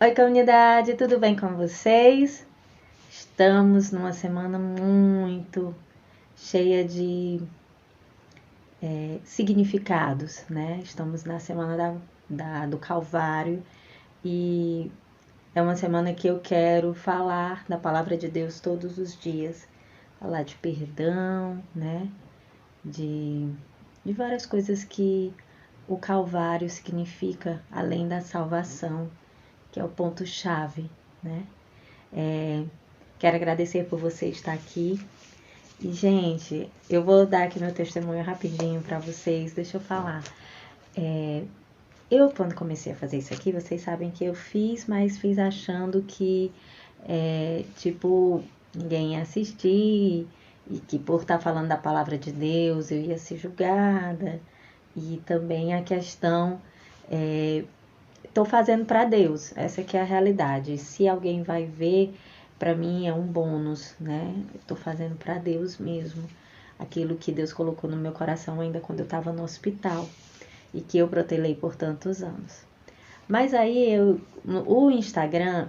Oi, comunidade, tudo bem com vocês? Estamos numa semana muito cheia de significados, né? Estamos na semana do Calvário e é uma semana que eu quero falar da palavra de Deus todos os dias, falar de perdão, né? De várias coisas que o Calvário significa, além da salvação, que é o ponto-chave, né? Quero agradecer por você estar aqui. E, gente, eu vou dar aqui meu testemunho rapidinho pra vocês. Deixa eu falar. Eu, quando comecei a fazer isso aqui, vocês sabem que eu fiz, mas fiz achando que, ninguém ia assistir e que por estar falando da palavra de Deus eu ia ser julgada. E também a questão, tô fazendo para Deus, essa que é a realidade. Se alguém vai ver, para mim é um bônus, né? Eu tô fazendo para Deus mesmo, aquilo que Deus colocou no meu coração ainda quando eu estava no hospital e que eu protelei por tantos anos. Mas aí o Instagram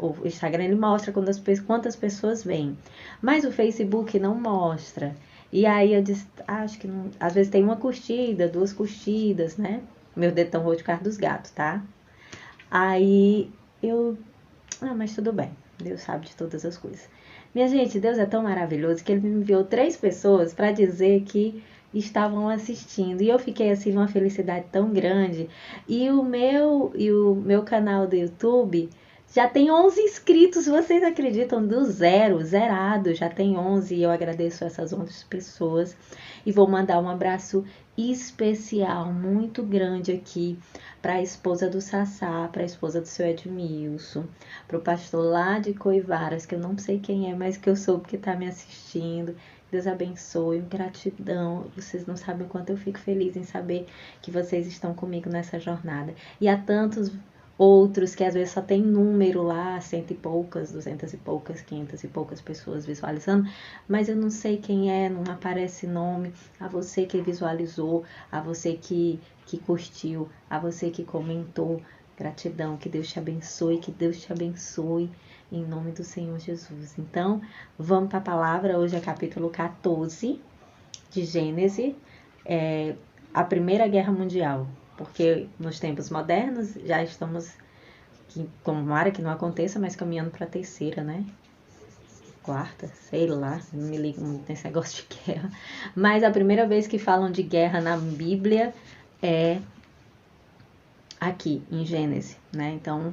ele mostra quantas pessoas vêm, mas o Facebook não mostra. E aí eu disse, acho que não, às vezes tem uma curtida, 2 curtidas, né? Meu dedo tão roxo de causa dos gatos, tá? Aí mas tudo bem, Deus sabe de todas as coisas. Minha gente, Deus é tão maravilhoso que Ele me enviou 3 pessoas para dizer que estavam assistindo. E eu fiquei assim numa felicidade tão grande. E o meu canal do YouTube já tem 11 inscritos, vocês acreditam? Do zerado, já tem 11 e eu agradeço essas 11 pessoas. E vou mandar um abraço especial, muito grande aqui para a esposa do Sassá, para a esposa do seu Edmilson, para o pastor lá de Coivaras, que eu não sei quem é, mas que eu soube que está me assistindo. Deus abençoe, gratidão. Vocês não sabem o quanto eu fico feliz em saber que vocês estão comigo nessa jornada. E há tantos outros que às vezes só tem número lá, 100 e poucas, 200 e poucas, 500 e poucas pessoas visualizando, mas eu não sei quem é, não aparece nome. A você que visualizou, a você que curtiu, a você que comentou, gratidão, que Deus te abençoe, em nome do Senhor Jesus. Então, vamos para a palavra. Hoje é capítulo 14 de Gênesis, a Primeira Guerra Mundial. Porque nos tempos modernos já estamos, tomara que não aconteça, mas caminhando para a terceira, né? Quarta, sei lá, não me ligo muito nesse negócio de guerra. Mas a primeira vez que falam de guerra na Bíblia é aqui, em Gênesis, né? Então,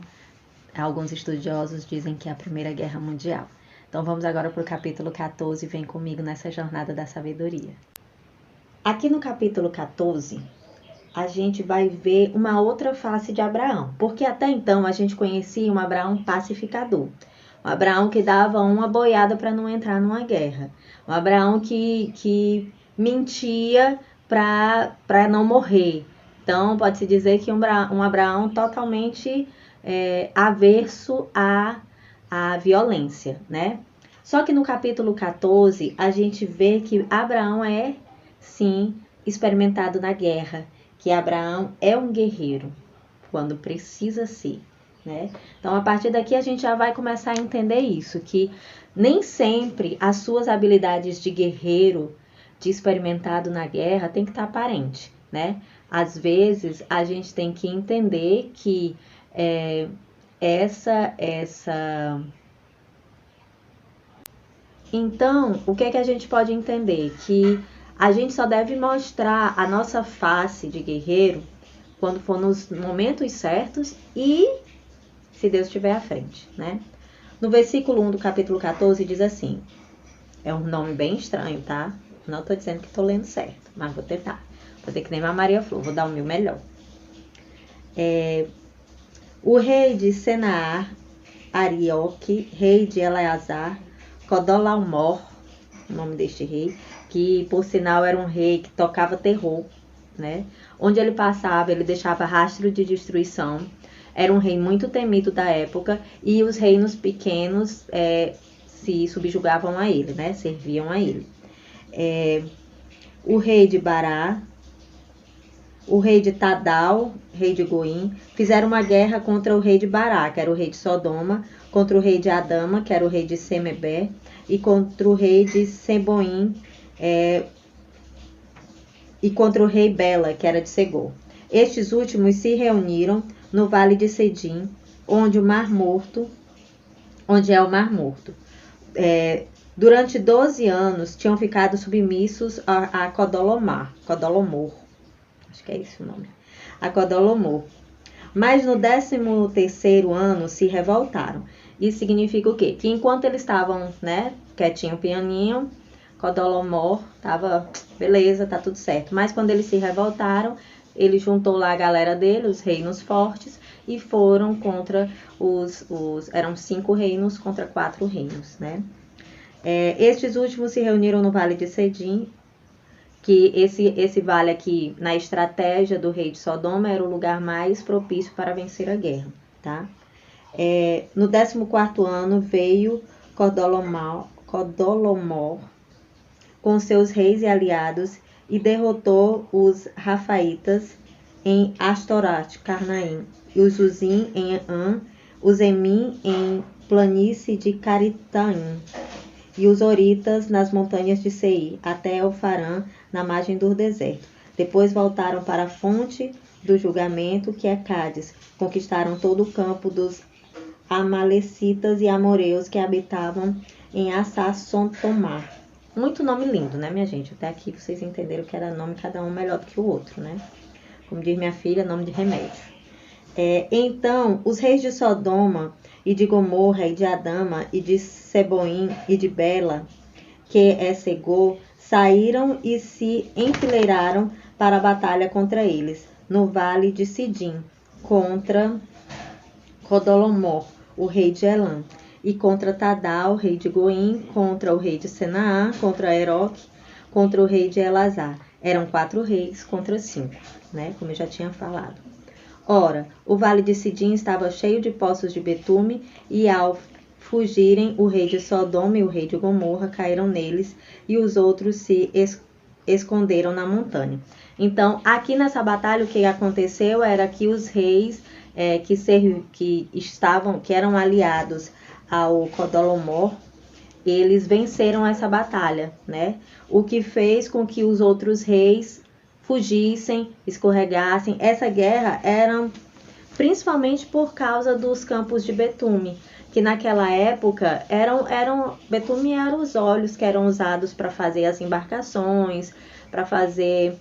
alguns estudiosos dizem que é a Primeira Guerra Mundial. Então, vamos agora para o capítulo 14, vem comigo nessa jornada da sabedoria. Aqui no capítulo 14, a gente vai ver uma outra face de Abraão, porque até então a gente conhecia um Abraão pacificador, um Abraão que dava uma boiada para não entrar numa guerra, um Abraão que mentia para não morrer. Então pode-se dizer que um Abraão totalmente averso à violência, né? Só que no capítulo 14 a gente vê que Abraão é sim experimentado na guerra, que Abraão é um guerreiro, quando precisa ser, né? Então, a partir daqui, a gente já vai começar a entender isso, que nem sempre as suas habilidades de guerreiro, de experimentado na guerra, tem que estar aparente, né? Às vezes, a gente tem que entender que Então, o que é que a gente pode entender? Que a gente só deve mostrar a nossa face de guerreiro quando for nos momentos certos e se Deus estiver à frente, né? No versículo 1 do capítulo 14 diz assim, é um nome bem estranho, tá? Não tô dizendo que tô lendo certo, mas vou tentar. Vou fazer que nem a Maria Flor, vou dar o meu melhor. O rei de Senaar, Arioque, rei de Eleazar, Codorlaomer, o nome deste rei, que por sinal era um rei que tocava terror, né? Onde ele passava, ele deixava rastro de destruição. Era um rei muito temido da época e os reinos pequenos se subjugavam a ele, né? Serviam a ele. O rei de Bará, o rei de Tadal, rei de Goim, fizeram uma guerra contra o rei de Bará, que era o rei de Sodoma, contra o rei de Adama, que era o rei de Semebé, e contra o rei de Seboim, e contra o rei Bela, que era de Segor. Estes últimos se reuniram no vale de Sidim, onde é o Mar Morto. Durante 12 anos tinham ficado submissos a Codolomor. Acho que é esse o nome. A Codolomor. Mas no 13º ano se revoltaram. Isso significa o quê? Que enquanto eles estavam, quietinho, pianinho, Codolomor estava, beleza, tá tudo certo. Mas quando eles se revoltaram, ele juntou lá a galera dele, os reinos fortes, e foram contra eram 5 reinos contra 4 reinos, né? Estes últimos se reuniram no Vale de Sidim, que esse vale aqui, na estratégia do rei de Sodoma, era o lugar mais propício para vencer a guerra, tá? No 14º ano veio Codolomor com seus reis e aliados e derrotou os Rafaitas em Astorat, Carnaim, e os Uzim em An, os Emim em planície de Caritaim, e os Horitas nas montanhas de Seir, até Elfarã, na margem do deserto. Depois voltaram para a fonte do julgamento, que é Cádiz. Conquistaram todo o campo dos Amalecitas e Amoreus que habitavam em Assasson-Tomar. Muito nome lindo, né, minha gente? Até aqui vocês entenderam que era nome cada um melhor do que o outro, né? Como diz minha filha, nome de remédio. Então, os reis de Sodoma e de Gomorra e de Adama e de Seboim e de Bela, que é Segor, saíram e se enfileiraram para a batalha contra eles, no vale de Sidim, contra Codolomor, o rei de Elã, e contra Tadal, rei de Goim, contra o rei de Senaá, contra Eroque, contra o rei de Elazar. Eram 4 reis contra 5, né? Como eu já tinha falado. Ora, o vale de Sidim estava cheio de poços de betume, e ao fugirem o rei de Sodoma e o rei de Gomorra caíram neles, e os outros se esconderam na montanha. Então, aqui nessa batalha, o que aconteceu era que os reis que eram aliados ao Codolomor, eles venceram essa batalha, né? O que fez com que os outros reis fugissem, escorregassem. Essa guerra era principalmente por causa dos campos de betume, que naquela época betume eram os óleos que eram usados para fazer as embarcações, para fazer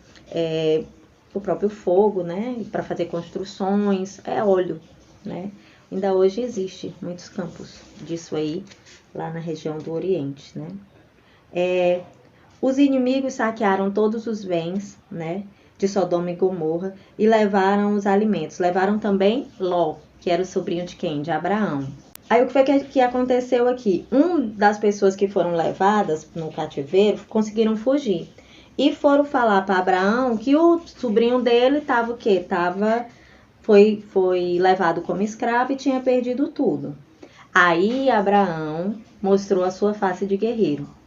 o próprio fogo, né? Para fazer construções, óleo, né? Ainda hoje existe muitos campos disso aí, lá na região do Oriente, né? Os inimigos saquearam todos os bens, né, de Sodoma e Gomorra, e levaram os alimentos. Levaram também Ló, que era o sobrinho de quem? De Abraão. Aí o que foi que aconteceu aqui? Das pessoas que foram levadas no cativeiro conseguiram fugir. E foram falar para Abraão que o sobrinho dele estava o quê? Foi levado como escravo e tinha perdido tudo. Aí Abraão mostrou a sua face de guerreiro.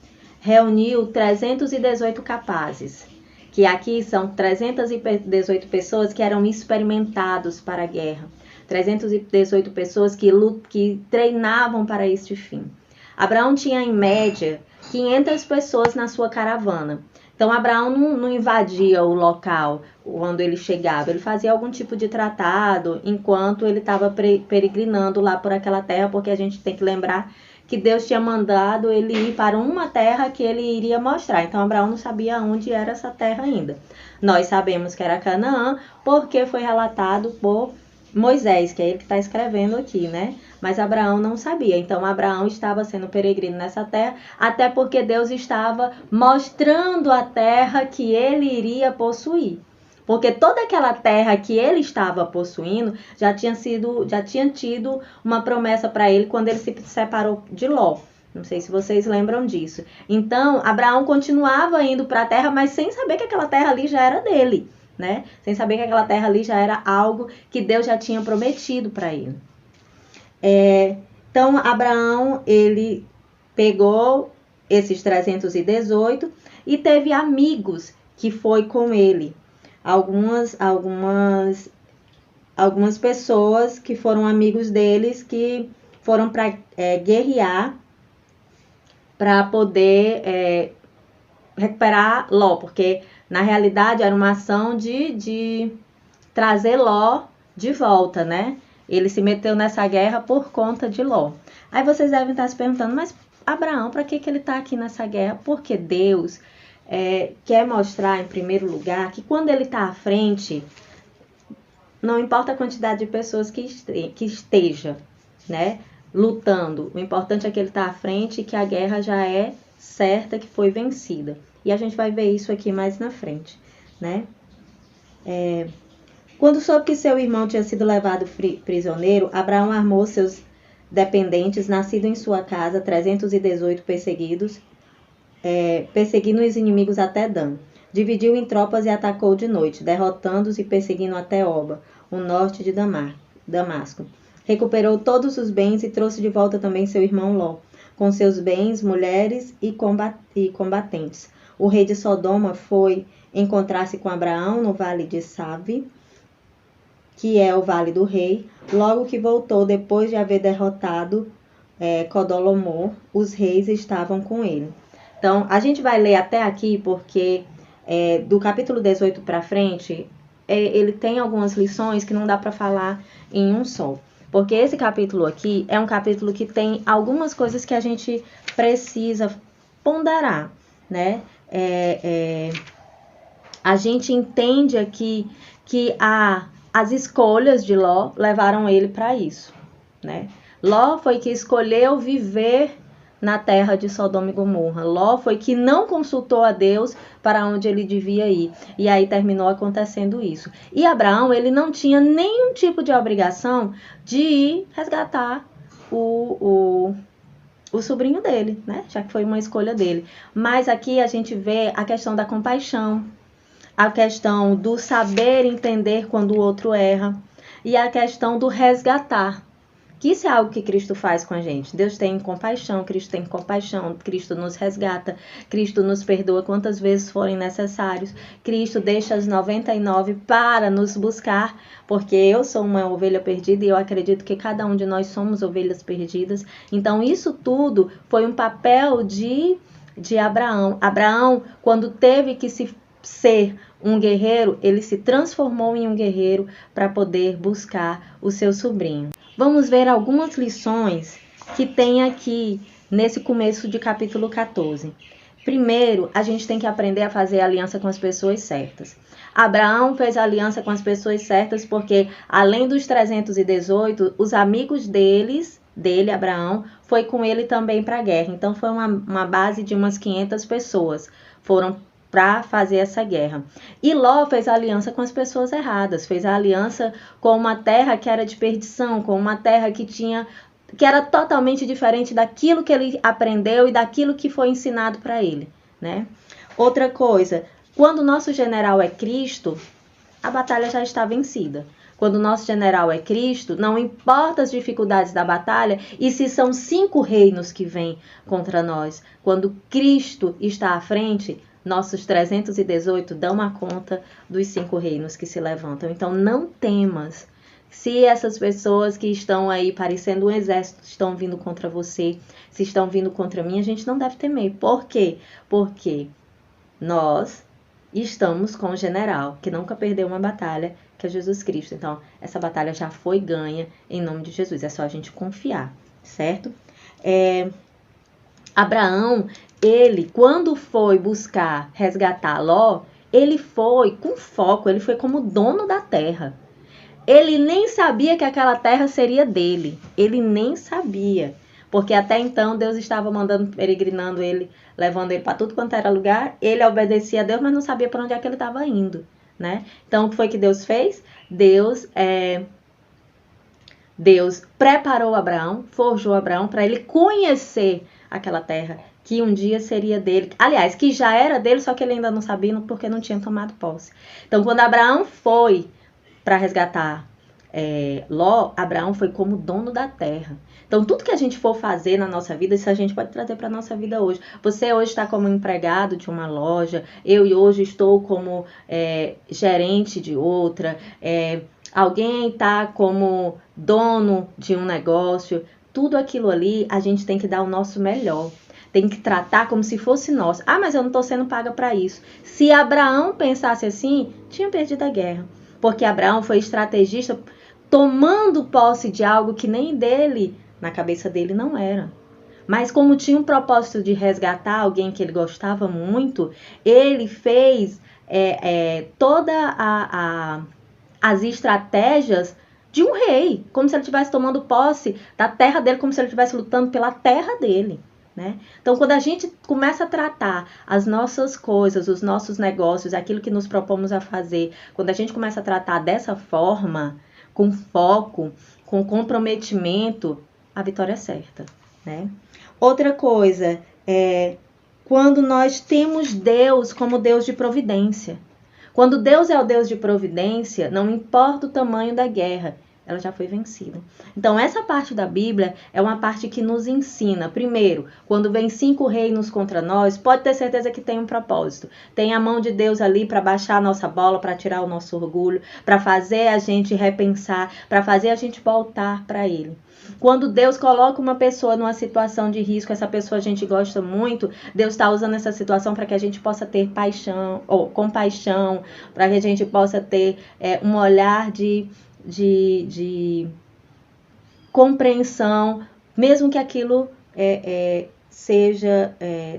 Reuniu 318 capazes, que aqui são 318 pessoas que eram experimentados para a guerra. 318 pessoas que treinavam para este fim. Abraão tinha, em média, 500 pessoas na sua caravana. Então, Abraão não invadia o local quando ele chegava. Ele fazia algum tipo de tratado enquanto ele estava peregrinando lá por aquela terra, porque a gente tem que lembrar que Deus tinha mandado ele ir para uma terra que ele iria mostrar. Então, Abraão não sabia onde era essa terra ainda. Nós sabemos que era Canaã, porque foi relatado por Moisés, que é ele que está escrevendo aqui, né? Mas Abraão não sabia. Então, Abraão estava sendo peregrino nessa terra, até porque Deus estava mostrando a terra que ele iria possuir. Porque toda aquela terra que ele estava possuindo já tinha tido uma promessa para ele quando ele se separou de Ló. Não sei se vocês lembram disso. Então, Abraão continuava indo para a terra, mas sem saber que aquela terra ali já era dele, né? Sem saber que aquela terra ali já era algo que Deus já tinha prometido para ele. Então, Abraão, ele pegou esses 318 e teve amigos que foi com ele. algumas pessoas que foram amigos deles que foram para guerrear para poder recuperar Ló, porque na realidade era uma ação de trazer Ló de volta, né? Ele se meteu nessa guerra por conta de Ló. Aí vocês devem estar se perguntando, mas Abraão, para que ele está aqui nessa guerra? Porque Deus quer mostrar, em primeiro lugar, que quando ele está à frente, não importa a quantidade de pessoas que esteja, né, lutando, o importante é que ele está à frente e que a guerra já é certa, que foi vencida. E a gente vai ver isso aqui mais na frente, né? Quando soube que seu irmão tinha sido levado prisioneiro, Abraão armou seus dependentes, nascido em sua casa, 318 perseguindo os inimigos até Dan. Dividiu em tropas e atacou de noite, derrotando-os e perseguindo até Oba, o norte de Damasco. Recuperou todos os bens e trouxe de volta também seu irmão Ló, com seus bens, mulheres e combatentes. O rei de Sodoma foi encontrar-se com Abraão no vale de Sabe, que é o vale do rei. Logo que voltou, depois de haver derrotado Codorlaomer, os reis estavam com ele. Então, a gente vai ler até aqui porque do capítulo 18 para frente, ele tem algumas lições que não dá para falar em um só. Porque esse capítulo aqui é um capítulo que tem algumas coisas que a gente precisa ponderar, né? A gente entende aqui que as escolhas de Ló levaram ele para isso, né? Ló foi que escolheu viver na terra de Sodoma e Gomorra. Ló foi que não consultou a Deus para onde ele devia ir. E aí terminou acontecendo isso. E Abraão, ele não tinha nenhum tipo de obrigação de ir resgatar o sobrinho dele, né? Já que foi uma escolha dele. Mas aqui a gente vê a questão da compaixão, a questão do saber entender quando o outro erra e a questão do resgatar. Que isso é algo que Cristo faz com a gente. Deus tem compaixão, Cristo tem compaixão, Cristo nos resgata, Cristo nos perdoa quantas vezes forem necessários. Cristo deixa as 99 para nos buscar, porque eu sou uma ovelha perdida e eu acredito que cada um de nós somos ovelhas perdidas. Então isso tudo foi um papel de Abraão. Abraão, quando teve que ser um guerreiro, ele se transformou em um guerreiro para poder buscar o seu sobrinho. Vamos ver algumas lições que tem aqui nesse começo de capítulo 14. Primeiro, a gente tem que aprender a fazer aliança com as pessoas certas. Abraão fez aliança com as pessoas certas porque, além dos 318, os amigos dele, Abraão, foi com ele também para a guerra. Então, foi uma base de umas 500 pessoas. Foram para fazer essa guerra. E Ló fez a aliança com as pessoas erradas, fez a aliança com uma terra que era de perdição, com uma terra que era totalmente diferente daquilo que ele aprendeu e daquilo que foi ensinado para ele, né? Outra coisa, quando o nosso general é Cristo, a batalha já está vencida. Quando o nosso general é Cristo, não importa as dificuldades da batalha e se são 5 reinos que vêm contra nós. Quando Cristo está à frente, nossos 318 dão a conta dos 5 reinos que se levantam. Então, não temas. Se essas pessoas que estão aí parecendo um exército estão vindo contra você, se estão vindo contra mim, a gente não deve temer. Por quê? Porque nós estamos com o general, que nunca perdeu uma batalha, que é Jesus Cristo. Então, essa batalha já foi ganha em nome de Jesus. É só a gente confiar, certo? Abraão, ele, quando foi buscar resgatar Ló, ele foi com foco, ele foi como dono da terra. Ele nem sabia que aquela terra seria dele. Ele nem sabia. Porque até então Deus estava peregrinando ele, levando ele para tudo quanto era lugar. Ele obedecia a Deus, mas não sabia para onde é que ele estava indo, né? Então, o que foi que Deus fez? Deus preparou Abraão, forjou Abraão para ele conhecer aquela terra que um dia seria dele. Aliás, que já era dele, só que ele ainda não sabia porque não tinha tomado posse. Então, quando Abraão foi para resgatar Ló, Abraão foi como dono da terra. Então, tudo que a gente for fazer na nossa vida, isso a gente pode trazer para a nossa vida hoje. Você hoje está como empregado de uma loja, eu hoje estou como gerente de outra, alguém está como dono de um negócio. Tudo aquilo ali, a gente tem que dar o nosso melhor. Tem que tratar como se fosse nosso. Ah, mas eu não estou sendo paga para isso. Se Abraão pensasse assim, tinha perdido a guerra. Porque Abraão foi estrategista, tomando posse de algo que nem dele, na cabeça dele não era. Mas como tinha um propósito de resgatar alguém que ele gostava muito, ele fez todas as estratégias de um rei, como se ele estivesse tomando posse da terra dele, como se ele estivesse lutando pela terra dele. Né? Então, quando a gente começa a tratar as nossas coisas, os nossos negócios, aquilo que nos propomos a fazer, quando a gente começa a tratar dessa forma, com foco, com comprometimento, a vitória é certa. Né? Outra coisa é quando nós temos Deus como Deus de providência. Quando Deus é o Deus de providência, não importa o tamanho da guerra, ela já foi vencida. Então, essa parte da Bíblia é uma parte que nos ensina, primeiro, quando vem 5 reinos contra nós, pode ter certeza que tem um propósito. Tem a mão de Deus ali para baixar a nossa bola, para tirar o nosso orgulho, para fazer a gente repensar, para fazer a gente voltar para Ele. Quando Deus coloca uma pessoa numa situação de risco, essa pessoa a gente gosta muito, Deus está usando essa situação para que a gente possa ter paixão, ou compaixão, para que a gente possa ter um olhar de compreensão, mesmo que aquilo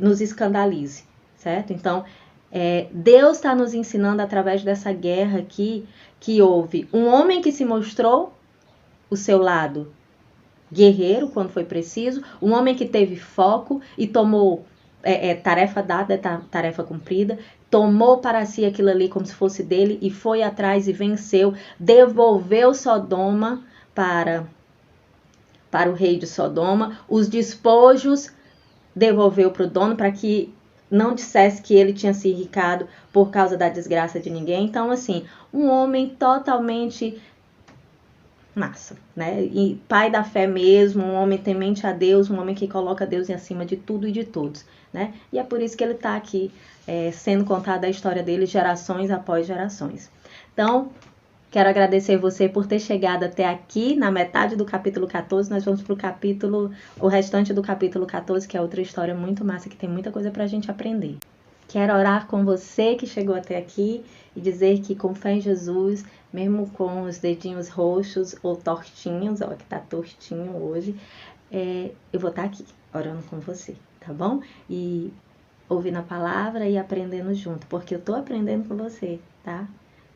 nos escandalize, certo? Então, Deus está nos ensinando através dessa guerra aqui, que houve um homem que se mostrou o seu lado guerreiro quando foi preciso, um homem que teve foco e tomou tarefa dada, tarefa cumprida, tomou para si aquilo ali como se fosse dele e foi atrás e venceu, devolveu Sodoma para o rei de Sodoma, os despojos devolveu para o dono para que não dissesse que ele tinha se enricado por causa da desgraça de ninguém. Então, assim, um homem totalmente massa, né? E pai da fé mesmo, um homem temente a Deus, um homem que coloca Deus em acima de tudo e de todos, né? E é por isso que ele está aqui sendo contada a história dele gerações após gerações. Então, quero agradecer você por ter chegado até aqui, na metade do capítulo 14, nós vamos para o restante do capítulo 14, que é outra história muito massa, que tem muita coisa para a gente aprender. Quero orar com você que chegou até aqui e dizer que com fé em Jesus, mesmo com os dedinhos roxos ou tortinhos, ó, que tá tortinho hoje, eu vou estar aqui orando com você, tá bom? E ouvindo a palavra e aprendendo junto, porque eu tô aprendendo com você, tá?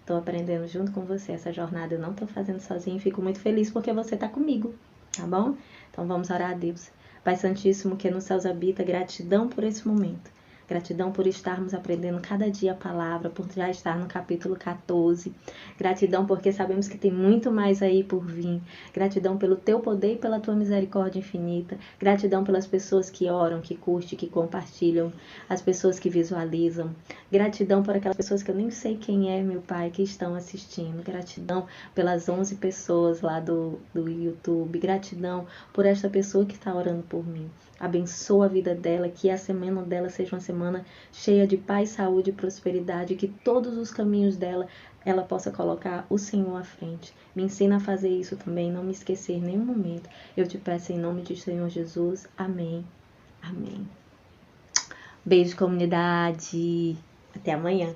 Tô aprendendo junto com você, essa jornada eu não tô fazendo sozinha e fico muito feliz porque você tá comigo, tá bom? Então vamos orar a Deus. Pai Santíssimo que nos céus habita, gratidão por esse momento. Gratidão por estarmos aprendendo cada dia a palavra, por já estar no capítulo 14. Gratidão porque sabemos que tem muito mais aí por vir. Gratidão pelo teu poder e pela tua misericórdia infinita. Gratidão pelas pessoas que oram, que curtem, que compartilham, as pessoas que visualizam. Gratidão por aquelas pessoas que eu nem sei quem é, meu Pai, que estão assistindo. Gratidão pelas 11 pessoas lá do YouTube. Gratidão por esta pessoa que está orando por mim. Abençoa a vida dela, que a semana dela seja uma semana cheia de paz, saúde e prosperidade, que todos os caminhos dela, ela possa colocar o Senhor à frente. Me ensina a fazer isso também, não me esquecer em nenhum momento. Eu te peço em nome de Senhor Jesus. Amém. Amém. Beijo, comunidade. Até amanhã.